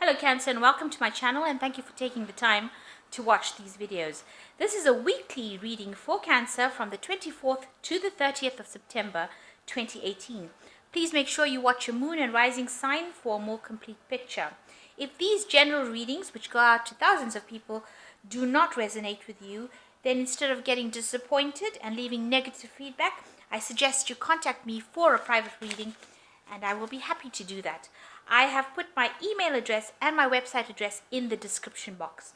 Hello Cancer, and welcome to my channel, and thank you for taking the time to watch these videos. This is a weekly reading for Cancer from the 24th to the 30th of September 2018. Please make sure you watch your moon and rising sign for a more complete picture. If these general readings, which go out to thousands of people, do not resonate with you, then instead of getting disappointed and leaving negative feedback, I suggest you contact me for a private reading, and I will be happy to do that. I have put my email address and my website address in the description box.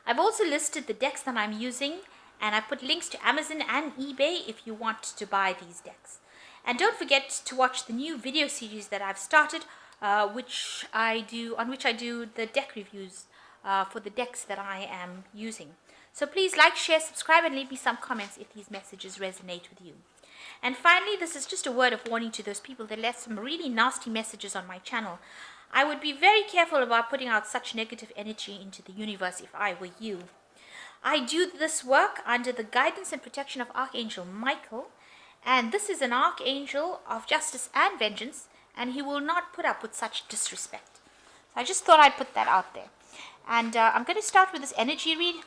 I've also listed the decks that I'm using, and I've put links to Amazon and eBay if you want to buy these decks. And don't forget to watch the new video series that I've started, on which I do the deck reviews for the decks that I am using. So please like, share, subscribe, and leave me some comments if these messages resonate with you. And finally, this is just a word of warning to those people that left some really nasty messages on my channel. I would be very careful about putting out such negative energy into the universe if I were you. I do this work under the guidance and protection of Archangel Michael, and this is an archangel of justice and vengeance, and he will not put up with such disrespect. So I just thought I'd put that out there. And I'm going to start with this energy read,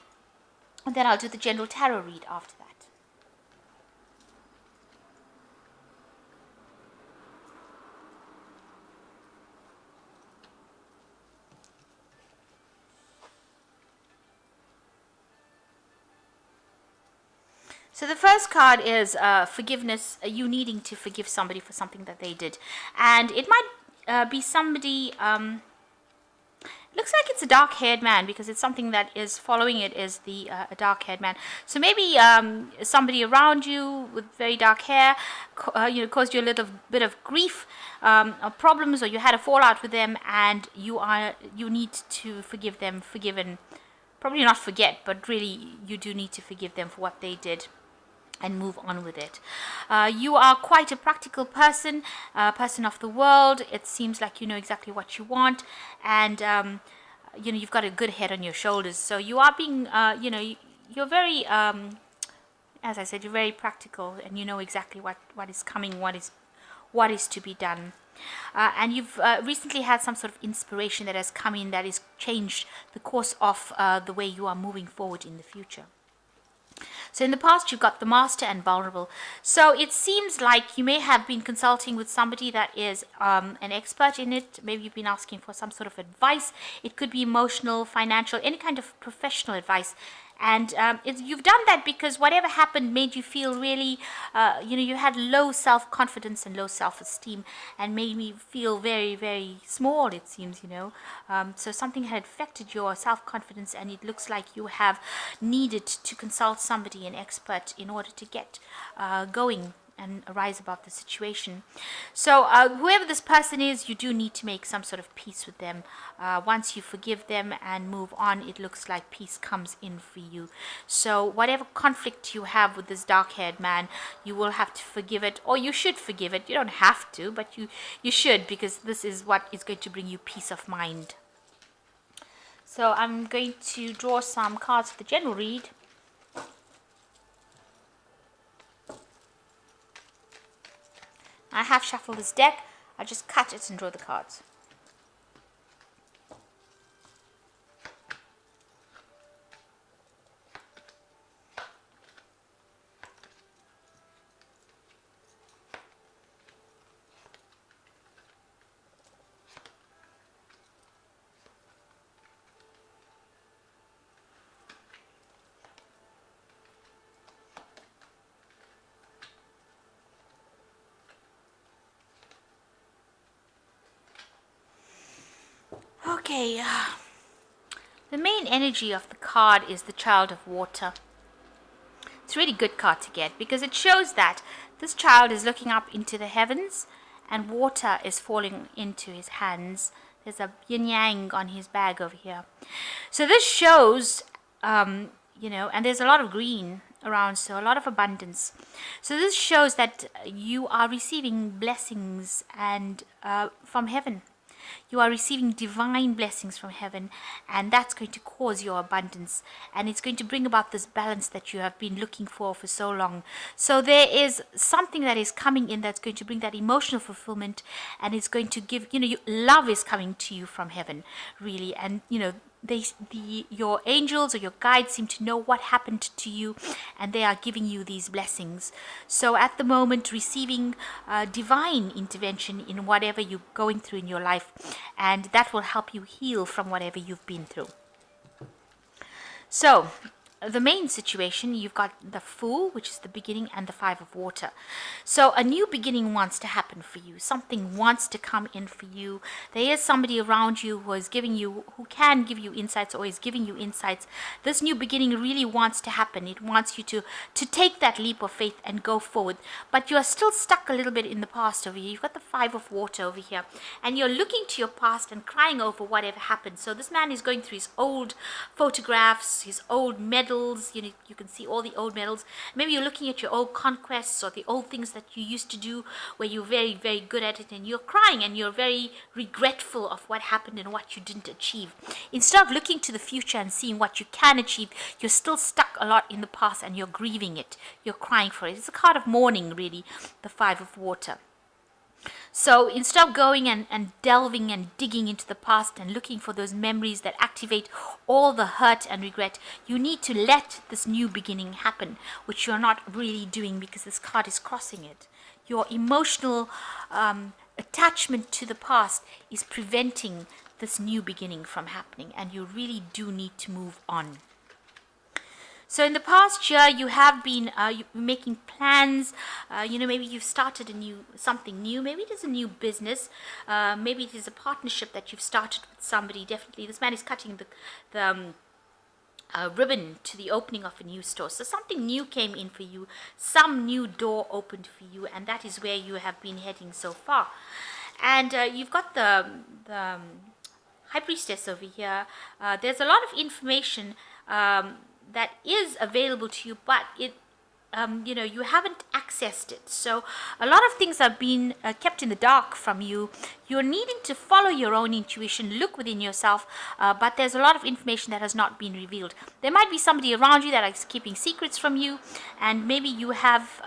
and then I'll do the general tarot read after that. So the first card is forgiveness, you needing to forgive somebody for something that they did. And it might be somebody, looks like it's a dark-haired man, because it's something that is following it is a dark-haired man. So maybe somebody around you with very dark hair caused you a little bit of grief or problems, or you had a fallout with them, and you need to forgive them, probably not forget, but really you do need to forgive them for what they did and move on with it. You are quite a practical person, person of the world. It seems like you know exactly what you want, and you've got a good head on your shoulders. So you are being, you're very, as I said, you're very practical, and you know exactly what is coming, what is to be done. And you've recently had some sort of inspiration that has come in that has changed the course of the way you are moving forward in the future. So in the past, you've got the master and vulnerable. So it seems like you may have been consulting with somebody that is an expert in it. Maybe you've been asking for some sort of advice. It could be emotional, financial, any kind of professional advice. And you've done that because whatever happened made you feel really, you had low self-confidence and low self-esteem, and made me feel very, very small, it seems, So something had affected your self-confidence, and it looks like you have needed to consult somebody, an expert, in order to get going and rise above the situation. So whoever this person is, you do need to make some sort of peace with them. Once you forgive them and move on, it looks like peace comes in for you. So whatever conflict you have with this dark-haired man, you will have to forgive it, or you should forgive it. You don't have to, but you should, because this is what is going to bring you peace of mind. So I'm going to draw some cards for the general read. I have shuffled this deck. I'll just cut it and draw the cards. Okay, the main energy of the card is the Child of Water. It's a really good card to get because it shows that this child is looking up into the heavens and water is falling into his hands. There's a yin-yang on his bag over here. So this shows, and there's a lot of green around, so a lot of abundance. So this shows that you are receiving blessings and from heaven. You are receiving divine blessings from heaven, and that's going to cause your abundance, and it's going to bring about this balance that you have been looking for so long. So there is something that is coming in that's going to bring that emotional fulfillment, and it's going to give, love is coming to you from heaven, really. And your angels or your guides seem to know what happened to you, and they are giving you these blessings. So at the moment, receiving divine intervention in whatever you're going through in your life, and that will help you heal from whatever you've been through. So the main situation, you've got the Fool, which is the beginning, and the Five of Water. So a new beginning wants to happen for you. Something wants to come in for you. There is somebody around you who can give you insights, or is giving you insights. This new beginning really wants to happen. It wants you to take that leap of faith and go forward. But you are still stuck a little bit in the past over here. You've got the Five of Water over here, and you're looking to your past and crying over whatever happened. So this man is going through his old photographs, his old medals. You can see all the old medals. Maybe you're looking at your old conquests or the old things that you used to do where you're very, very good at it, and you're crying and you're very regretful of what happened and what you didn't achieve. Instead of looking to the future and seeing what you can achieve, you're still stuck a lot in the past and you're grieving it. You're crying for it. It's a card of mourning, really, the Five of Water. So instead of going and delving and digging into the past and looking for those memories that activate all the hurt and regret, you need to let this new beginning happen, which you're not really doing because this card is crossing it. Your emotional attachment to the past is preventing this new beginning from happening, and you really do need to move on. So in the past year, you have been making plans. Maybe you've started something new. Maybe it is a new business. Maybe it is a partnership that you've started with somebody. Definitely, this man is cutting the ribbon to the opening of a new store. So something new came in for you. Some new door opened for you, and that is where you have been heading so far. And you've got the High Priestess over here. There's a lot of information that is available to you, but you haven't accessed it. So a lot of things are being kept in the dark from you. You're needing to follow your own intuition, look within yourself, but there's a lot of information that has not been revealed. There might be somebody around you that is keeping secrets from you, and maybe you have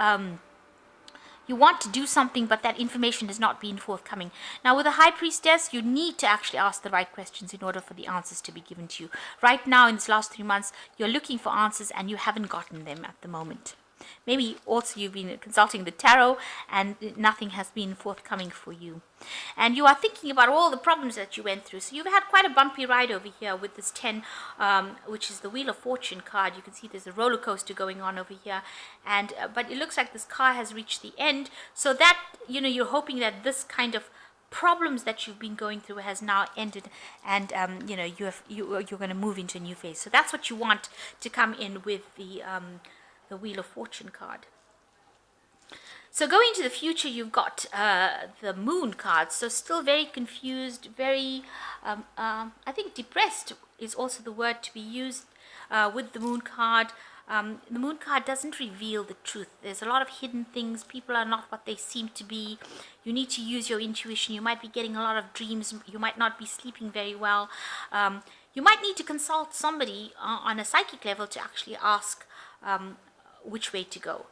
you want to do something, but that information has not been forthcoming. Now, with the High Priestess, you need to actually ask the right questions in order for the answers to be given to you. Right now, in this last 3 months, you're looking for answers and you haven't gotten them at the moment. Maybe also you've been consulting the tarot and nothing has been forthcoming for you. And you are thinking about all the problems that you went through. So you've had quite a bumpy ride over here with this 10, which is the Wheel of Fortune card. You can see there's a roller coaster going on over here. And but it looks like this car has reached the end. So that, you're hoping that this kind of problems that you've been going through has now ended, and you're going to move into a new phase. So that's what you want to come in with the Wheel of Fortune card. So going into the future, you've got the Moon card. So still very confused, very, I think depressed is also the word to be used with the Moon card. The Moon card doesn't reveal the truth. There's a lot of hidden things. People are not what they seem to be. You need to use your intuition. You might be getting a lot of dreams. You might not be sleeping very well. You might need to consult somebody on a psychic level to actually ask which way to go,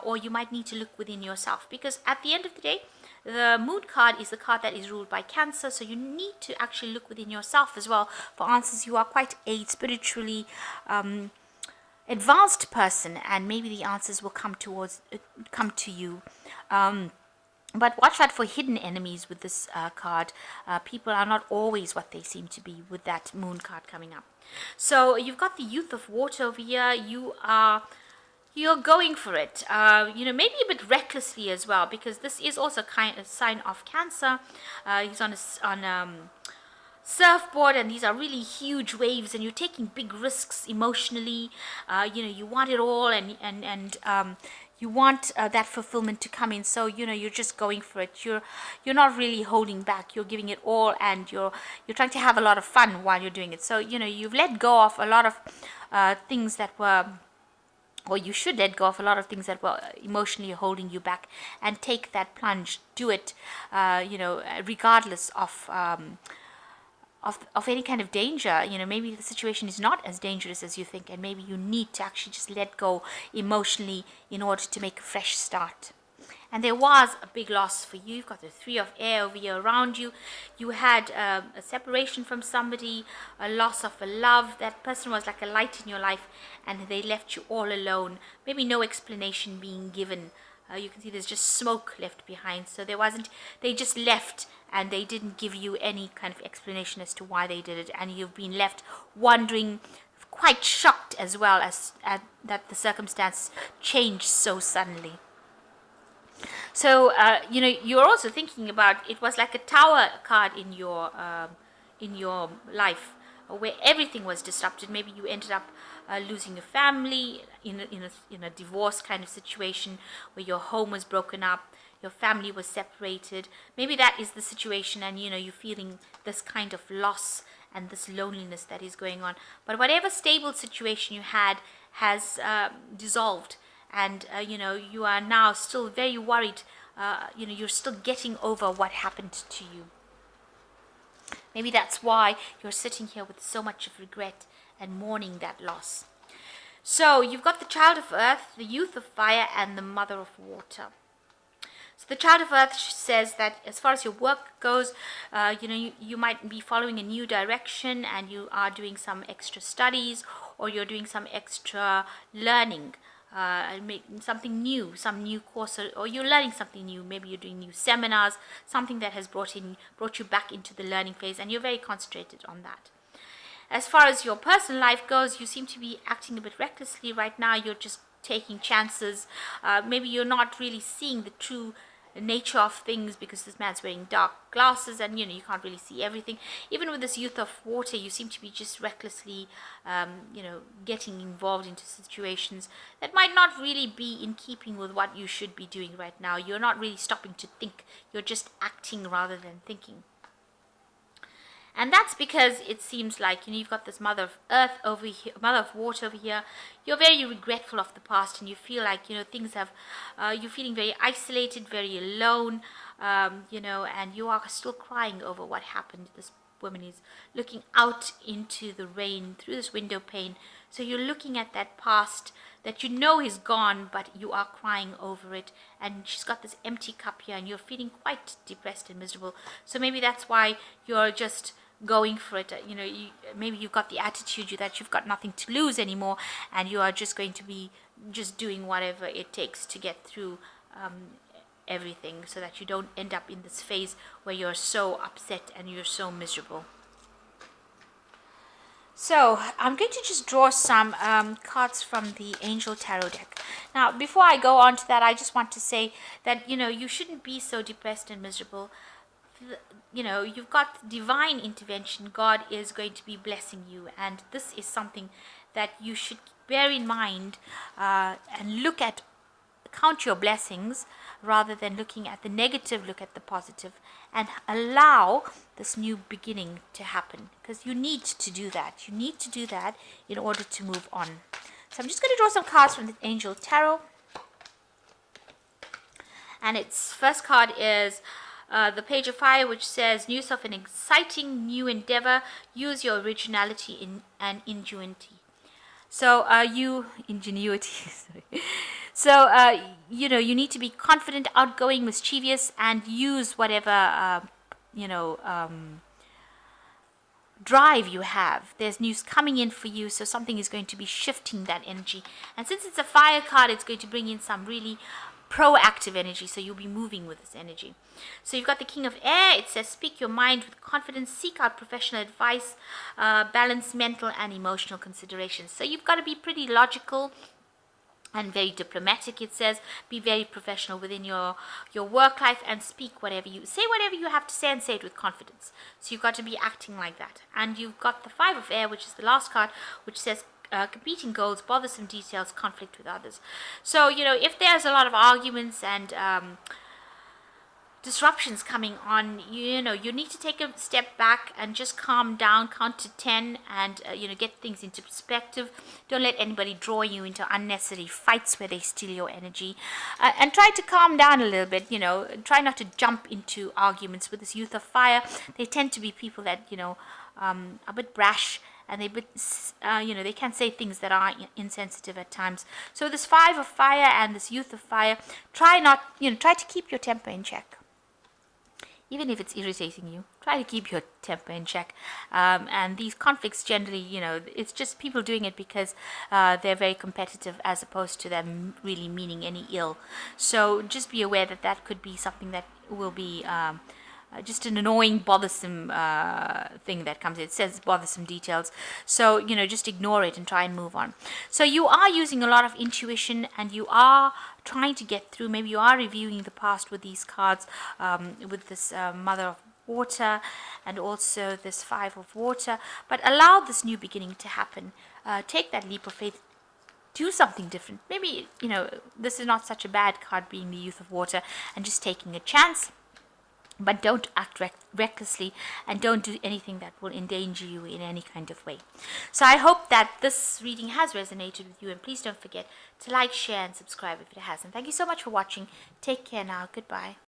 or you might need to look within yourself, because at the end of the day, the Moon card is the card that is ruled by Cancer. So you need to actually look within yourself as well for answers. You are quite a spiritually advanced person, and maybe the answers will come to you. But watch out for hidden enemies with this card. People are not always what they seem to be with that Moon card coming up. So you've got the Youth of Water over here. You're going for it, maybe a bit recklessly as well, because this is also kind of a sign of Cancer. He's on a surfboard, and these are really huge waves, and you're taking big risks emotionally. You want it all, and you want that fulfillment to come in. So you're just going for it. You're not really holding back. You're giving it all, and you're trying to have a lot of fun while you're doing it. So you've let go of a lot of things that were or you should let go of a lot of things that were emotionally holding you back, and take that plunge. Do it, regardless of any kind of danger. Maybe the situation is not as dangerous as you think, and maybe you need to actually just let go emotionally in order to make a fresh start. And there was a big loss for you. You've got the three of air over here around you. You had a separation from somebody, a loss of a love. That person was like a light in your life, and they left you all alone. Maybe no explanation being given. You can see there's just smoke left behind. So they just left, and they didn't give you any kind of explanation as to why they did it. And you've been left wondering, quite shocked as well, as that the circumstance changed so suddenly. So, you're also thinking about, it was like a tower card in your life, where everything was disrupted. Maybe you ended up losing your family in a divorce kind of situation, where your home was broken up, your family was separated. Maybe that is the situation, and you're feeling this kind of loss and this loneliness that is going on. But whatever stable situation you had has dissolved, and you are now still very worried. You're still getting over what happened to you. Maybe that's why you're sitting here with so much of regret and mourning that loss. So you've got the child of earth, the youth of fire, and the mother of water. So the child of earth says that as far as your work goes, you might be following a new direction, and you are doing some extra studies, or you're doing some extra learning. Something new, some new course, or you're learning something new. Maybe you're doing new seminars, something that has brought you back into the learning phase, and you're very concentrated on that. As far as your personal life goes, you seem to be acting a bit recklessly right now. You're just taking chances. Maybe you're not really seeing the true nature of things, because this man's wearing dark glasses, and you can't really see everything. Even with this youth of water, you seem to be just recklessly getting involved into situations that might not really be in keeping with what you should be doing right now. You're not really stopping to think, you're just acting rather than thinking. And that's because it seems like, you've got this mother of earth over here, mother of water over here. You're very regretful of the past, and you feel like, things have, you're feeling very isolated, very alone, and you are still crying over what happened. This woman is looking out into the rain through this window pane. So you're looking at that past that is gone, but you are crying over it. And she's got this empty cup here, and you're feeling quite depressed and miserable. So maybe that's why you're just going for it. Maybe you've got the attitude that you've got nothing to lose anymore, and you are just going to be just doing whatever it takes to get through everything, so that you don't end up in this phase where you're so upset and you're so miserable. So I'm going to just draw some cards from the Angel Tarot deck. Now, before I go on to that, I just want to say that you shouldn't be so depressed and miserable. You've got divine intervention. God is going to be blessing you, and this is something that you should bear in mind, and count your blessings rather than looking at the negative. Look at the positive, and allow this new beginning to happen, because you need to do that. You need to do that in order to move on. So I'm just going to draw some cards from the Angel Tarot, and its first card is the Page of Fire, which says, news of an exciting new endeavor. Use your originality and ingenuity. So ingenuity. Sorry. So you need to be confident, outgoing, mischievous, and use whatever drive you have. There's news coming in for you, so something is going to be shifting that energy. And since it's a fire card, it's going to bring in some really proactive energy, so you'll be moving with this energy. So you've got the King of Air. It says, speak your mind with confidence, seek out professional advice, balance mental and emotional considerations. So you've got to be pretty logical and very diplomatic. It says, be very professional within your work life, and speak whatever you have to say, and say it with confidence. So you've got to be acting like that. And you've got the Five of Air, which is the last card, which says, competing goals, bothersome details, conflict with others. So if there's a lot of arguments and disruptions coming on. You need to take a step back and just calm down, count to 10, and get things into perspective. Don't let anybody draw you into unnecessary fights where they steal your energy, and try to calm down a little bit. Try not to jump into arguments with this youth of fire. They tend to be people that a bit brash, and they can say things that are insensitive at times. So this 5 of fire and this youth of fire, try to keep your temper in check. Even if it's irritating you, try to keep your temper in check. And these conflicts generally, it's just people doing it because they're very competitive, as opposed to them really meaning any ill. So just be aware that could be something that will be just an annoying, bothersome thing that comes in. It says bothersome details. So, just ignore it and try and move on. So you are using a lot of intuition, and you are trying to get through. Maybe you are reviewing the past with these cards, with this Mother of Water and also this 5 of Water. But allow this new beginning to happen. Take that leap of faith. Do something different. Maybe, this is not such a bad card, being the Youth of Water, and just taking a chance. But don't act recklessly, and don't do anything that will endanger you in any kind of way. So I hope that this reading has resonated with you, and please don't forget to like, share, and subscribe if it hasn't. Thank you so much for watching. Take care now. Goodbye.